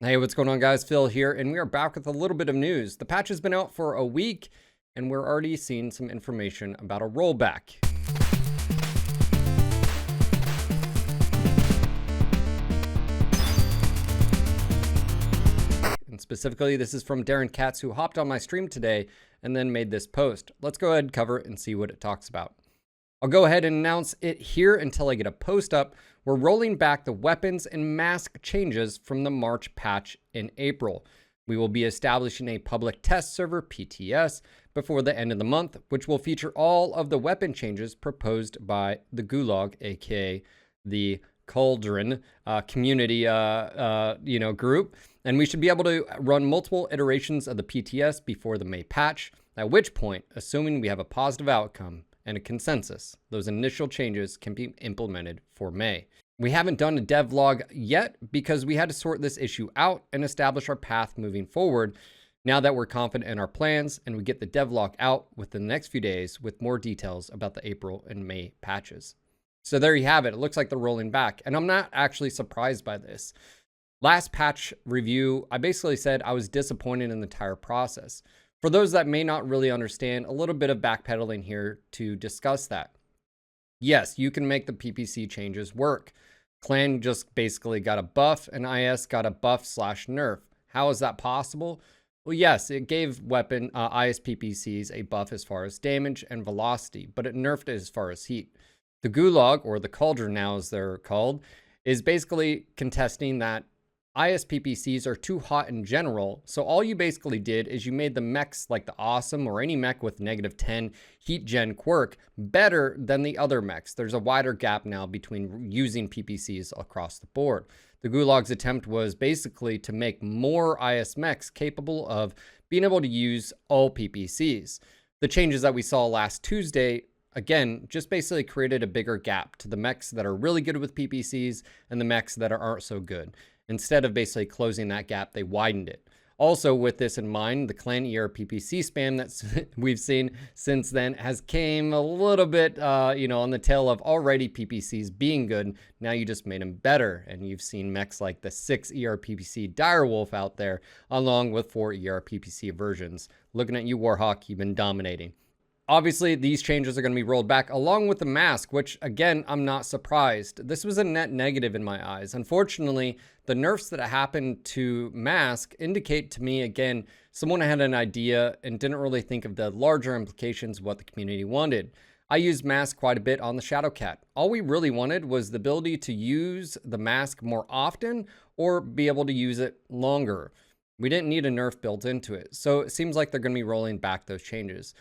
Hey, what's going on, guys? Phil here, and we are back with a little bit of news. The patch has been out for a week, and we're already seeing some information about a rollback. And specifically, this is from Darren Katz, who hopped on my stream today and then made this post. Let's go ahead and cover it and see what it talks about. I'll go ahead and announce it here until I get a post up. We're rolling back the weapons and mask changes from the March patch in April. We will be establishing a public test server, PTS, before the end of the month, which will feature all of the weapon changes proposed by the Gulag, aka the Cauldron community group. And we should be able to run multiple iterations of the PTS before the May patch, at which point, assuming we have a positive outcome and a consensus, those initial changes can be implemented for May. We haven't done a devlog yet because we had to sort this issue out and establish our path moving forward. Now that we're confident in our plans and we get the devlog out within the next few days with more details about the April and May patches. So there you have it. It looks like they're rolling back, and I'm not actually surprised by this. Last patch review, I basically said I was disappointed in the entire process. For those that may not really understand, a little bit of backpedaling here to discuss that. Yes, you can make the PPC changes work. Clan just basically got a buff and IS got a buff / nerf. How is that possible? Well, yes, it gave weapon IS PPCs a buff as far as damage and velocity, but it nerfed it as far as heat. The Gulag, or the Cauldron now as they're called, is basically contesting that IS PPCs are too hot in general, so all you basically did is you made the mechs like the Awesome or any mech with -10 heat gen quirk better than the other mechs. There's a wider gap now between using PPCs across the board. The Gulag's attempt was basically to make more IS mechs capable of being able to use all PPCs. The changes that we saw last Tuesday, again, just basically created a bigger gap to the mechs that are really good with PPCs and the mechs that aren't so good. Instead of basically closing that gap, they widened it. Also, with this in mind, the clan PPC spam that we've seen since then has came a little bit, on the tail of already PPCs being good. Now you just made them better, and you've seen mechs like the 6 PPC Direwolf out there, along with 4 PPC versions. Looking at you, Warhawk, you've been dominating. Obviously, these changes are going to be rolled back along with the mask, which again, I'm not surprised. This was a net negative in my eyes. Unfortunately, the nerfs that happened to mask indicate to me, again, someone had an idea and didn't really think of the larger implications of what the community wanted. I used mask quite a bit on the Shadowcat. All we really wanted was the ability to use the mask more often or be able to use it longer. We didn't need a nerf built into it. So it seems like they're going to be rolling back those changes.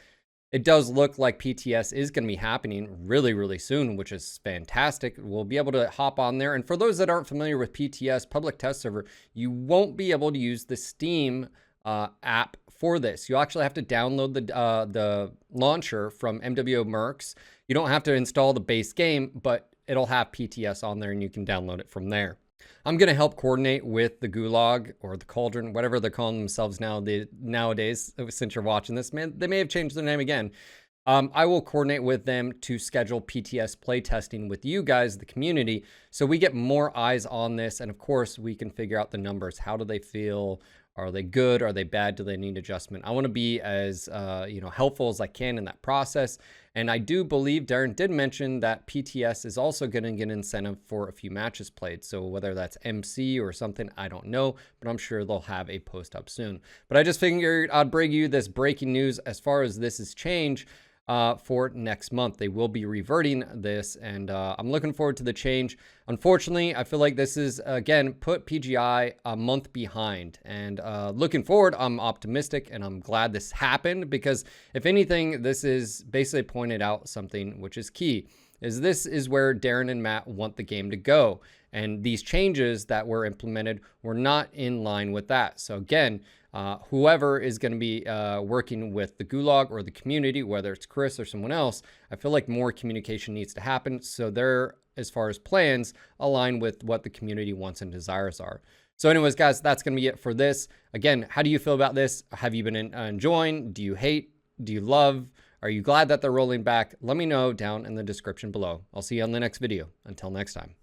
It does look like PTS is going to be happening really, really soon, which is fantastic. We'll be able to hop on there. And for those that aren't familiar with PTS, Public Test Server, you won't be able to use the Steam app for this. You actually have to download the launcher from MWO Mercs. You don't have to install the base game, but it'll have PTS on there and you can download it from there. I'm going to help coordinate with the Gulag or the Cauldron, whatever they're calling themselves nowadays, since you're watching this. Man, they may have changed their name again. I will coordinate with them to schedule PTS playtesting with you guys, the community, so we get more eyes on this. And of course, we can figure out the numbers. How do they feel? Are they good? Are they bad? Do they need adjustment? I want to be as helpful as I can in that process. And I do believe Darren did mention that PTS is also going to get incentive for a few matches played. So whether that's MC or something, I don't know, but I'm sure they'll have a post up soon. But I just figured I'd bring you this breaking news as far as this is change. For next month. They will be reverting this, and I'm looking forward to the change. Unfortunately, I feel like this is, again, put PGI a month behind, and looking forward, I'm optimistic, and I'm glad this happened, because if anything, this is basically pointed out something which is key, is this is where Darren and Matt want the game to go, and these changes that were implemented were not in line with that. So again, whoever is going to be working with the Gulag or the community, whether it's Chris or someone else, I feel like more communication needs to happen so they're, as far as plans, align with what the community wants and desires are. So anyways, guys, that's going to be it for this. Again, how do you feel about this? Have you been enjoying? Do you hate? Do you love? Are you glad that they're rolling back? Let me know down in the description below. I'll see you on the next video. Until next time.